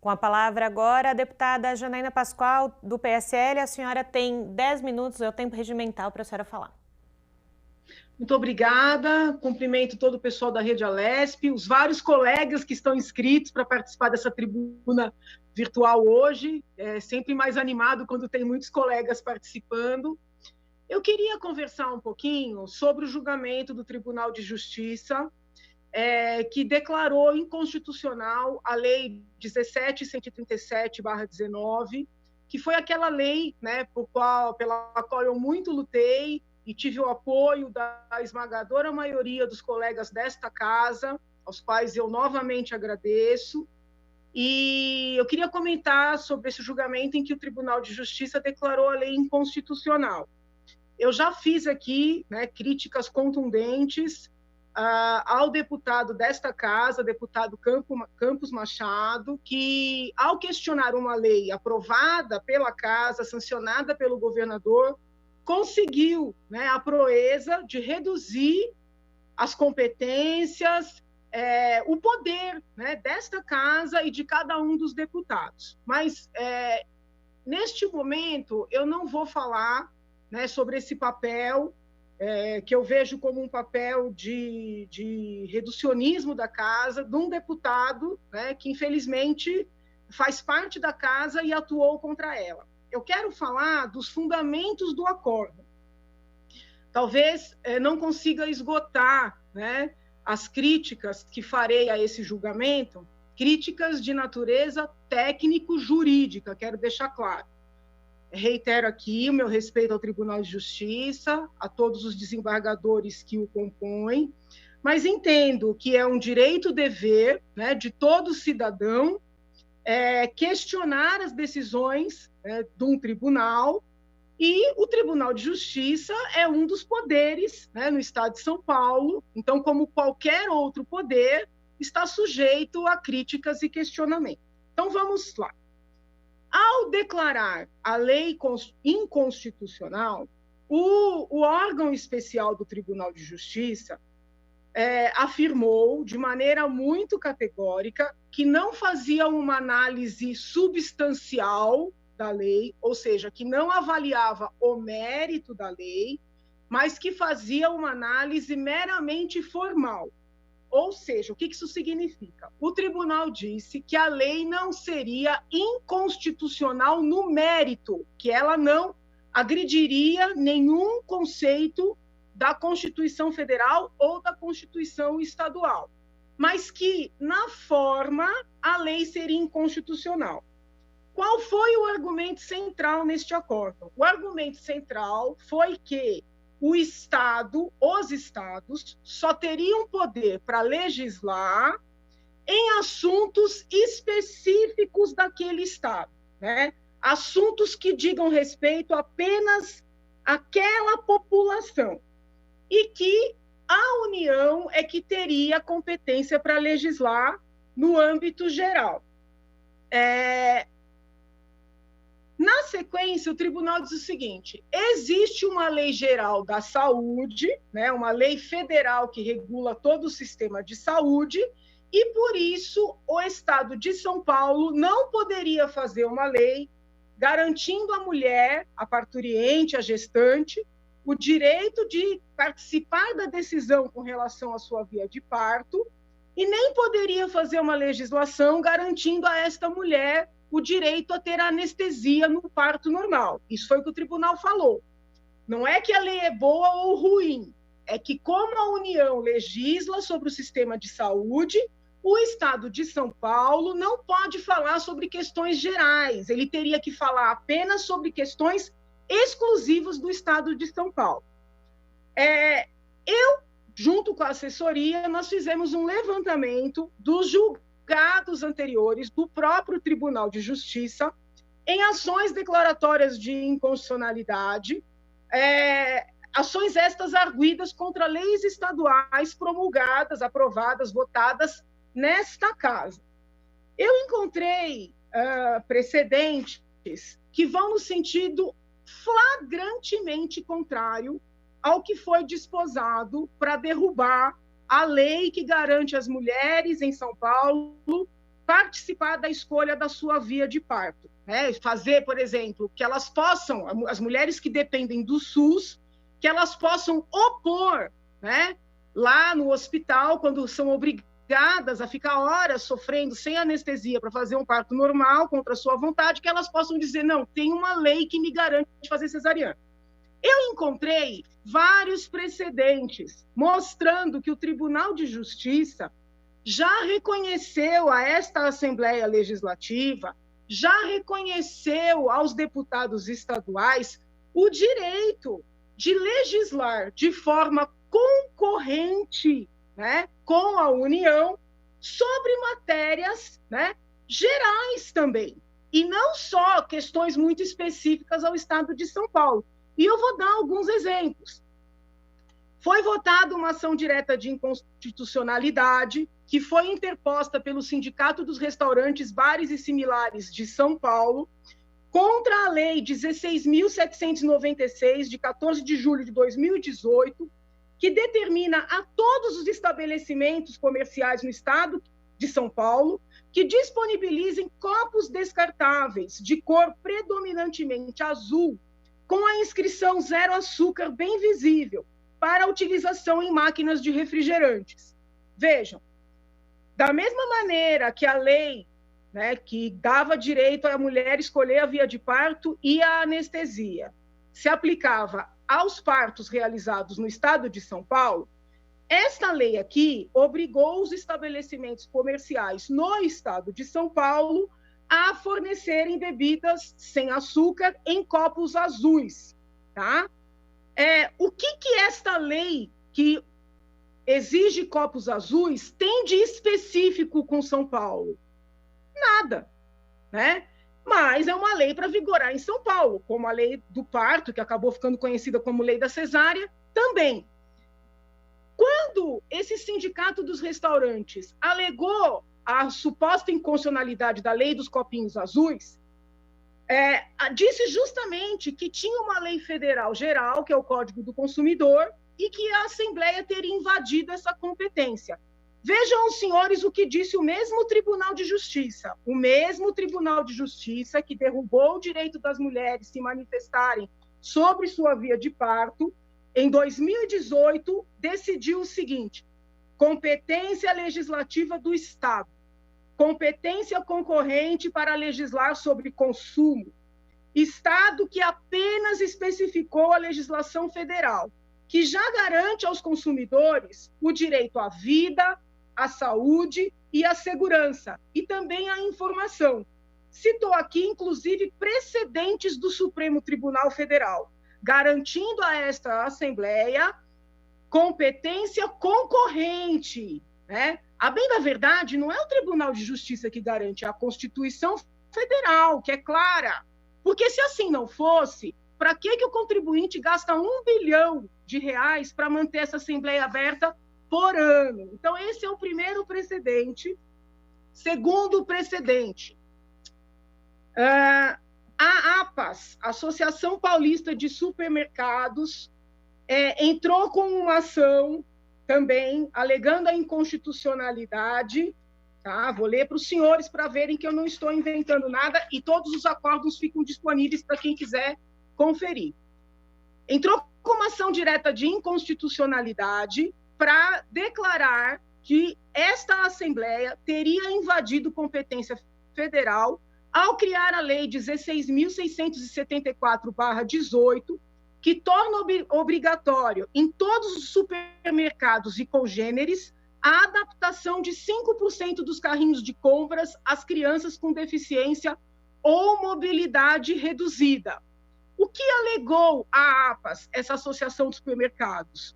Com a palavra agora, a deputada Janaína Pascoal, do PSL. A senhora tem 10 minutos, é o tempo regimental para a senhora falar. Muito obrigada, cumprimento todo o pessoal da Rede Alesp, os vários colegas que estão inscritos para participar dessa tribuna virtual hoje, é sempre mais animado quando tem muitos colegas participando. Eu queria conversar um pouquinho sobre o julgamento do Tribunal de Justiça, que declarou inconstitucional a Lei 17.137/19, que foi aquela lei, né, pela qual eu muito lutei, e tive o apoio da esmagadora maioria dos colegas desta casa, aos quais eu novamente agradeço. E eu queria comentar sobre esse julgamento em que o Tribunal de Justiça declarou a lei inconstitucional. Eu já fiz aqui, né, críticas contundentes ao deputado desta casa, deputado Campos Machado, que, ao questionar uma lei aprovada pela casa, sancionada pelo governador, conseguiu, né, a proeza de reduzir as competências, o poder, né, desta casa e de cada um dos deputados. Mas, neste momento, eu não vou falar, né, sobre esse papel, que eu vejo como um papel de reducionismo da casa, de um deputado, né, que, infelizmente, faz parte da casa e atuou contra ela. Eu quero falar dos fundamentos do acordo. Talvez não consiga esgotar, né, as críticas que farei a esse julgamento, críticas de natureza técnico-jurídica, quero deixar claro. Reitero aqui o meu respeito ao Tribunal de Justiça, a todos os desembargadores que o compõem, mas entendo que é um direito-dever, né, de todo cidadão questionar as decisões, né, de um tribunal, e o Tribunal de Justiça é um dos poderes, né, no Estado de São Paulo, então, como qualquer outro poder, está sujeito a críticas e questionamentos. Então, vamos lá. Ao declarar a lei inconstitucional, o órgão especial do Tribunal de Justiça afirmou de maneira muito categórica que não fazia uma análise substancial da lei, ou seja, que não avaliava o mérito da lei, mas que fazia uma análise meramente formal. Ou seja, o que isso significa? O tribunal disse que a lei não seria inconstitucional no mérito, que ela não agrediria nenhum conceito da Constituição Federal ou da Constituição Estadual, mas que, na forma, a lei seria inconstitucional. Qual foi o argumento central neste acordo? O argumento central foi que o Estado, os Estados, só teriam poder para legislar em assuntos específicos daquele Estado, né? Assuntos que digam respeito apenas àquela população, e que a União é que teria competência para legislar no âmbito geral. Na sequência, o tribunal diz o seguinte: existe uma lei geral da saúde, né, uma lei federal que regula todo o sistema de saúde, e por isso o Estado de São Paulo não poderia fazer uma lei garantindo à mulher, à parturiente, à gestante, o direito de participar da decisão com relação à sua via de parto, e nem poderia fazer uma legislação garantindo a esta mulher o direito a ter anestesia no parto normal. Isso foi o que o tribunal falou. Não é que a lei é boa ou ruim, é que, como a União legisla sobre o sistema de saúde, o Estado de São Paulo não pode falar sobre questões gerais, ele teria que falar apenas sobre questões exclusivas do Estado de São Paulo. Eu, junto com a assessoria, nós fizemos um levantamento dos julgados anteriores do próprio Tribunal de Justiça em ações declaratórias de inconstitucionalidade, ações estas arguidas contra leis estaduais promulgadas, aprovadas, votadas nesta casa. Eu encontrei precedentes que vão no sentido flagrantemente contrário ao que foi desposado para derrubar a lei que garante às mulheres em São Paulo participar da escolha da sua via de parto, né? Fazer, por exemplo, que elas possam, as mulheres que dependem do SUS, que elas possam opor, né, lá no hospital, quando são obrigadas a ficar horas sofrendo sem anestesia para fazer um parto normal, contra a sua vontade, que elas possam dizer, não, tem uma lei que me garante fazer cesariana. Eu encontrei vários precedentes mostrando que o Tribunal de Justiça já reconheceu a esta Assembleia Legislativa, já reconheceu aos deputados estaduais o direito de legislar de forma concorrente, né, com a União sobre matérias, né, gerais também, e não só questões muito específicas ao Estado de São Paulo. E eu vou dar alguns exemplos. Foi votada uma ação direta de inconstitucionalidade que foi interposta pelo Sindicato dos Restaurantes, Bares e Similares de São Paulo contra a Lei 16.796, de 14 de julho de 2018, que determina a todos os estabelecimentos comerciais no estado de São Paulo que disponibilizem copos descartáveis de cor predominantemente azul, com a inscrição zero açúcar bem visível, para utilização em máquinas de refrigerantes. Vejam, da mesma maneira que a lei, né, que dava direito à mulher escolher a via de parto e a anestesia, se aplicava aos partos realizados no estado de São Paulo, esta lei aqui obrigou os estabelecimentos comerciais no estado de São Paulo a fornecerem bebidas sem açúcar em copos azuis, tá? O que esta lei que exige copos azuis tem de específico com São Paulo? Nada, né? Mas é uma lei para vigorar em São Paulo, como a lei do parto, que acabou ficando conhecida como lei da cesárea, também. Quando esse sindicato dos restaurantes alegou a suposta inconstitucionalidade da lei dos copinhos azuis, disse justamente que tinha uma lei federal geral, que é o Código do Consumidor, e que a Assembleia teria invadido essa competência. Vejam os senhores o que disse o mesmo Tribunal de Justiça, o mesmo Tribunal de Justiça que derrubou o direito das mulheres se manifestarem sobre sua via de parto, em 2018, decidiu o seguinte: competência legislativa do Estado, competência concorrente para legislar sobre consumo, Estado que apenas especificou a legislação federal, que já garante aos consumidores o direito à vida, à saúde e à segurança, e também à informação. Citou aqui, inclusive, precedentes do Supremo Tribunal Federal, garantindo a esta Assembleia competência concorrente, né? A bem da verdade, não é o Tribunal de Justiça que garante, é a Constituição Federal, que é clara. Porque se assim não fosse, para que o contribuinte gasta R$1 bilhão para manter essa Assembleia aberta por ano? Então, esse é o primeiro precedente. Segundo precedente, a APAS, Associação Paulista de Supermercados, entrou com uma ação também alegando a inconstitucionalidade, tá? Vou ler para os senhores para verem que eu não estou inventando nada, e todos os acordos ficam disponíveis para quem quiser conferir. Entrou com uma ação direta de inconstitucionalidade para declarar que esta Assembleia teria invadido competência federal ao criar a Lei 16.674/18, que torna obrigatório em todos os supermercados e congêneres a adaptação de 5% dos carrinhos de compras às crianças com deficiência ou mobilidade reduzida. O que alegou a APAS, essa Associação de Supermercados?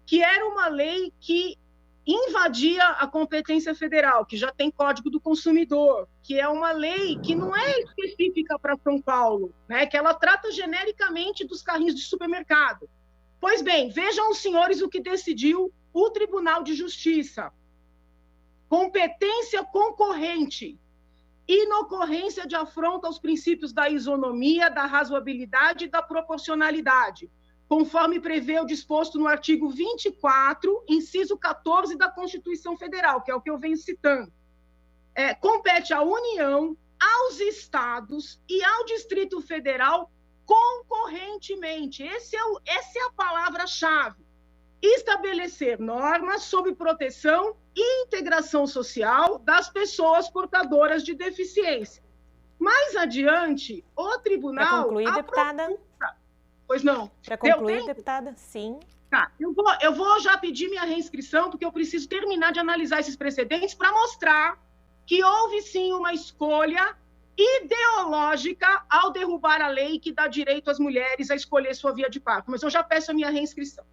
Que era uma lei que invadia a competência federal, que já tem Código do Consumidor, que é uma lei que não é específica para São Paulo, né? Que ela trata genericamente dos carrinhos de supermercado. Pois bem, vejam os senhores o que decidiu o Tribunal de Justiça. Competência concorrente, inocorrência de afronta aos princípios da isonomia, da razoabilidade e da proporcionalidade, conforme prevê o disposto no artigo 24, inciso 14 da Constituição Federal, que é o que eu venho citando. compete à União, aos estados e ao Distrito Federal concorrentemente. Essa é a palavra-chave. Estabelecer normas sobre proteção e integração social das pessoas portadoras de deficiência. Mais adiante, o tribunal... Para concluir, deputada? Pois não. Para concluir, deputada? Sim. Tá, eu vou já pedir minha reinscrição, porque eu preciso terminar de analisar esses precedentes para mostrar que houve, sim, uma escolha ideológica ao derrubar a lei que dá direito às mulheres a escolher sua via de parto. Mas eu já peço a minha reinscrição.